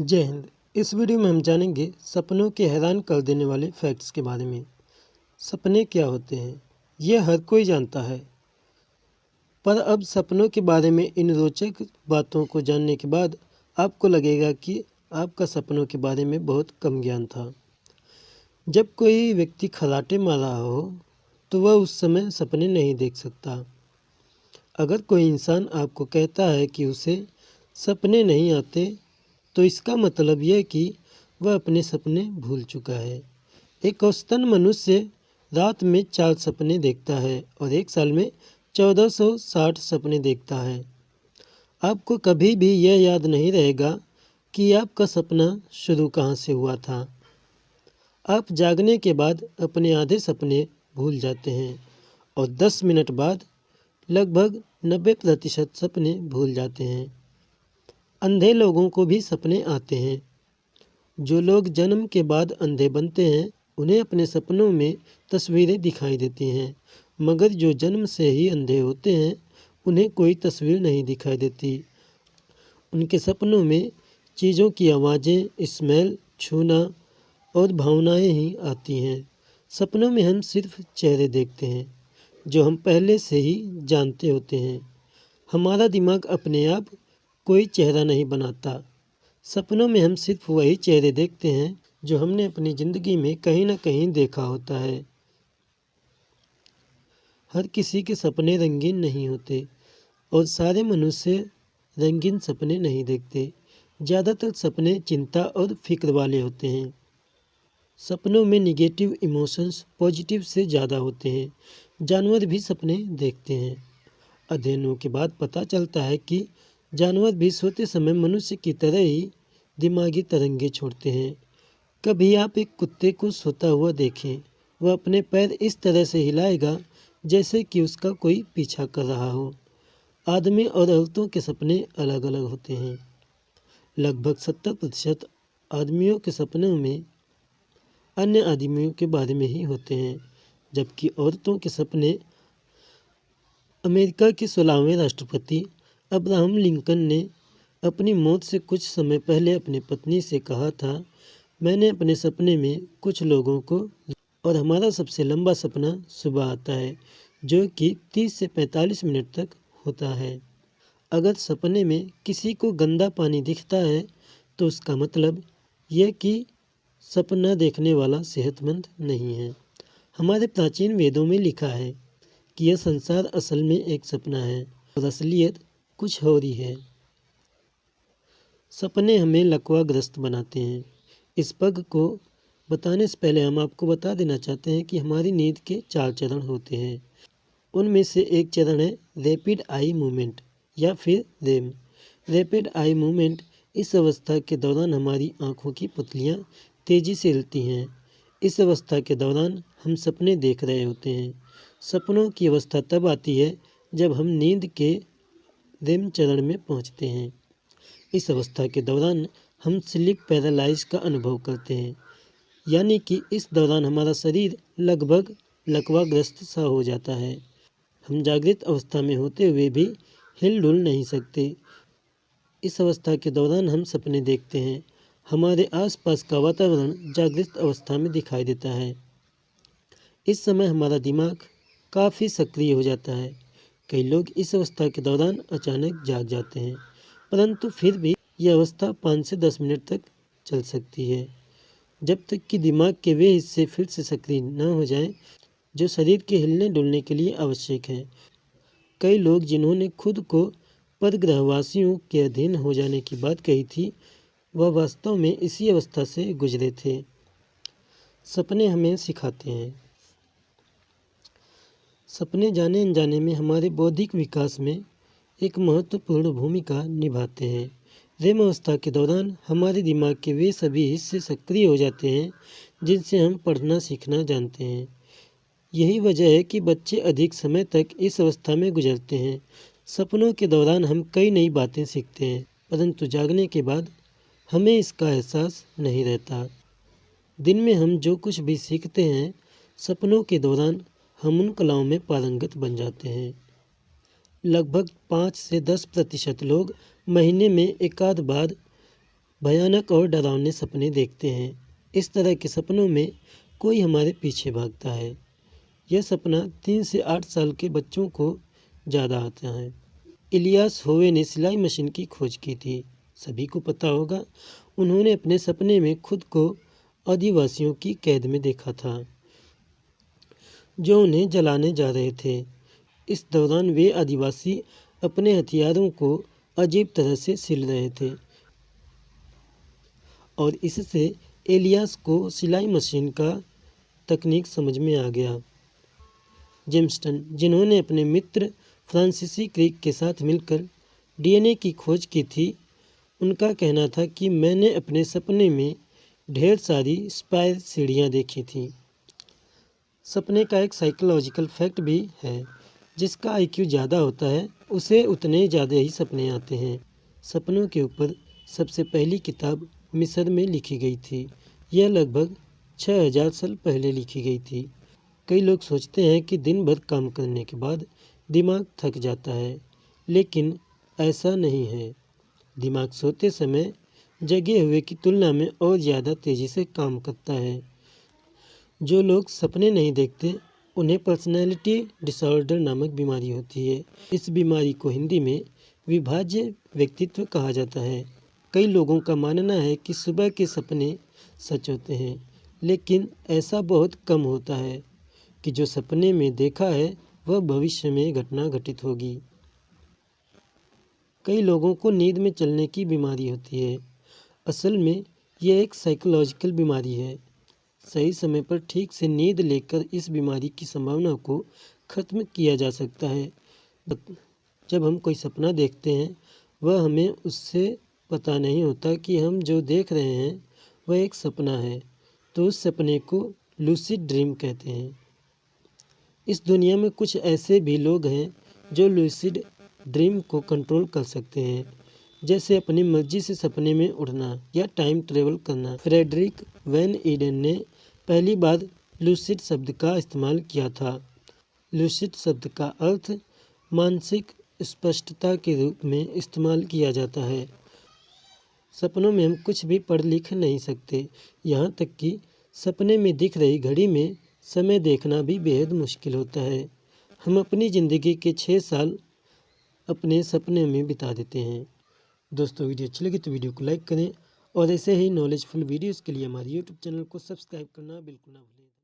जय हिंद। इस वीडियो में हम जानेंगे सपनों के हैरान कर देने वाले फैक्ट्स के बारे में। सपने क्या होते हैं यह हर कोई जानता है, पर अब सपनों के बारे में इन रोचक बातों को जानने के बाद आपको लगेगा कि आपका सपनों के बारे में बहुत कम ज्ञान था। जब कोई व्यक्ति खर्राटे मार रहा हो तो वह उस समय सपने नहीं देख सकता। अगर कोई इंसान आपको कहता है कि उसे सपने नहीं आते तो इसका मतलब यह कि वह अपने सपने भूल चुका है। एक औसतन मनुष्य रात में 4 सपने देखता है और एक साल में 1460 सपने देखता है। आपको कभी भी यह याद नहीं रहेगा कि आपका सपना शुरू कहाँ से हुआ था। आप जागने के बाद अपने आधे सपने भूल जाते हैं और 10 मिनट बाद लगभग 90% सपने भूल जाते हैं। अंधे लोगों को भी सपने आते हैं। जो लोग जन्म के बाद अंधे बनते हैं उन्हें अपने सपनों में तस्वीरें दिखाई देती हैं, मगर जो जन्म से ही अंधे होते हैं उन्हें कोई तस्वीर नहीं दिखाई देती। उनके सपनों में चीज़ों की आवाज़ें, स्मेल, छूना और भावनाएं ही आती हैं। सपनों में हम सिर्फ चेहरे देखते हैं जो हम पहले से ही जानते होते हैं। हमारा दिमाग अपने आप कोई चेहरा नहीं बनाता। सपनों में हम सिर्फ वही चेहरे देखते हैं जो हमने अपनी ज़िंदगी में कहीं ना कहीं देखा होता है। हर किसी के सपने रंगीन नहीं होते और सारे मनुष्य रंगीन सपने नहीं देखते। ज़्यादातर सपने चिंता और फिक्र वाले होते हैं। सपनों में निगेटिव इमोशंस पॉजिटिव से ज़्यादा होते हैं। जानवर भी सपने देखते हैं। अध्ययनों के बाद पता चलता है कि जानवर भी सोते समय मनुष्य की तरह ही दिमागी तरंगे छोड़ते हैं। कभी आप एक कुत्ते को सोता हुआ देखें, वह अपने पैर इस तरह से हिलाएगा जैसे कि उसका कोई पीछा कर रहा हो। आदमी और औरतों के सपने अलग अलग होते हैं। लगभग 70% आदमियों के सपनों में अन्य आदमियों के बारे में ही होते हैं, जबकि औरतों के सपने। अमेरिका के 16वें राष्ट्रपति अब्राहम लिंकन ने अपनी मौत से कुछ समय पहले अपनी पत्नी से कहा था, मैंने अपने सपने में कुछ लोगों को, और हमारा सबसे लंबा सपना सुबह आता है जो कि 30 से 45 मिनट तक होता है। अगर सपने में किसी को गंदा पानी दिखता है तो उसका मतलब यह कि सपना देखने वाला सेहतमंद नहीं है। हमारे प्राचीन वेदों में लिखा है कि यह संसार असल में एक सपना है और असलियत कुछ और ही है। सपने हमें लकवाग्रस्त बनाते हैं। इस पग को बताने से पहले हम आपको बता देना चाहते हैं कि हमारी नींद के 4 चरण होते हैं। उनमें से एक चरण है रैपिड आई मूवमेंट या फिर रेम। रैपिड आई मूवमेंट इस अवस्था के दौरान हमारी आँखों की पुतलियाँ तेज़ी से हिलती हैं। इस अवस्था के दौरान हम सपने देख रहे होते हैं। सपनों की अवस्था तब आती है जब हम नींद के रेम चरण में पहुंचते हैं। इस अवस्था के दौरान हम स्लीप पैरालाइज का अनुभव करते हैं, यानी कि इस दौरान हमारा शरीर लगभग लकवाग्रस्त सा हो जाता है। हम जागृत अवस्था में होते हुए भी हिल डुल नहीं सकते। इस अवस्था के दौरान हम सपने देखते हैं। हमारे आसपास का वातावरण जागृत अवस्था में दिखाई देता है। इस समय हमारा दिमाग काफ़ी सक्रिय हो जाता है। कई लोग इस अवस्था के दौरान अचानक जाग जाते हैं, परंतु फिर भी यह अवस्था 5 से 10 मिनट तक चल सकती है, जब तक कि दिमाग के वे हिस्से फिर से सक्रिय न हो जाएं जो शरीर के हिलने डुलने के लिए आवश्यक हैं। कई लोग जिन्होंने खुद को परग्रहवासियों के अधीन हो जाने की बात कही थी, वह वास्तव में इसी अवस्था से गुजरे थे। सपने हमें सिखाते हैं। सपने जाने अनजाने में हमारे बौद्धिक विकास में एक महत्वपूर्ण भूमिका निभाते हैं। रेम अवस्था के दौरान हमारे दिमाग के वे सभी हिस्से सक्रिय हो जाते हैं जिनसे हम पढ़ना सीखना जानते हैं। यही वजह है कि बच्चे अधिक समय तक इस अवस्था में गुजरते हैं। सपनों के दौरान हम कई नई बातें सीखते हैं, परंतु जागने के बाद हमें इसका एहसास नहीं रहता। दिन में हम जो कुछ भी सीखते हैं, सपनों के दौरान हम उन कलाओं में पारंगत बन जाते हैं। लगभग 5 से 10% लोग महीने में एकाध बार भयानक और डरावने सपने देखते हैं। इस तरह के सपनों में कोई हमारे पीछे भागता है। यह सपना 3 से 8 साल के बच्चों को ज़्यादा आता है। इलियास होवे ने सिलाई मशीन की खोज की थी। सभी को पता होगा, उन्होंने अपने सपने में खुद को आदिवासियों की कैद में देखा था जो उन्हें जलाने जा रहे थे। इस दौरान वे आदिवासी अपने हथियारों को अजीब तरह से सिल रहे थे और इससे एलियास को सिलाई मशीन का तकनीक समझ में आ गया। जेम्सटन, जिन्होंने अपने मित्र फ्रांसीसी क्रिक के साथ मिलकर डीएनए की खोज की थी, उनका कहना था कि मैंने अपने सपने में ढेर सारी स्पाइर सीढ़ियाँ देखी थीं। सपने का एक साइकोलॉजिकल फैक्ट भी है, जिसका आईक्यू ज़्यादा होता है उसे उतने ज़्यादा ही सपने आते हैं। सपनों के ऊपर सबसे पहली किताब मिस्र में लिखी गई थी। यह लगभग 6000 साल पहले लिखी गई थी। कई लोग सोचते हैं कि दिन भर काम करने के बाद दिमाग थक जाता है, लेकिन ऐसा नहीं है। दिमाग सोते समय जगे हुए की तुलना में और ज़्यादा तेज़ी से काम करता है। जो लोग सपने नहीं देखते, उन्हें पर्सनैलिटी डिसऑर्डर नामक बीमारी होती है। इस बीमारी को हिंदी में विभाज्य व्यक्तित्व कहा जाता है। कई लोगों का मानना है कि सुबह के सपने सच होते हैं, लेकिन ऐसा बहुत कम होता है कि जो सपने में देखा है वह भविष्य में घटना घटित होगी। कई लोगों को नींद में चलने की बीमारी होती है। असल में यह एक साइकोलॉजिकल बीमारी है। सही समय पर ठीक से नींद लेकर इस बीमारी की संभावना को खत्म किया जा सकता है। जब हम कोई सपना देखते हैं, वह हमें उससे पता नहीं होता कि हम जो देख रहे हैं वह एक सपना है, तो उस सपने को लूसिड ड्रीम कहते हैं। इस दुनिया में कुछ ऐसे भी लोग हैं जो लूसिड ड्रीम को कंट्रोल कर सकते हैं, जैसे अपनी मर्जी से सपने में उड़ना या टाइम ट्रेवल करना। फ्रेडरिक वैन ईडन ने पहली बार लूसिड शब्द का इस्तेमाल किया था। लूसिड शब्द का अर्थ मानसिक स्पष्टता के रूप में इस्तेमाल किया जाता है। सपनों में हम कुछ भी पढ़ लिख नहीं सकते, यहाँ तक कि सपने में दिख रही घड़ी में समय देखना भी बेहद मुश्किल होता है। हम अपनी ज़िंदगी के 6 साल अपने सपने में बिता देते हैं। दोस्तों, वीडियो अच्छी लगी तो वीडियो को लाइक करें और ऐसे ही नॉलेजफुल वीडियोज़ के लिए हमारे यूट्यूब चैनल को सब्सक्राइब करना बिल्कुल ना भूलें।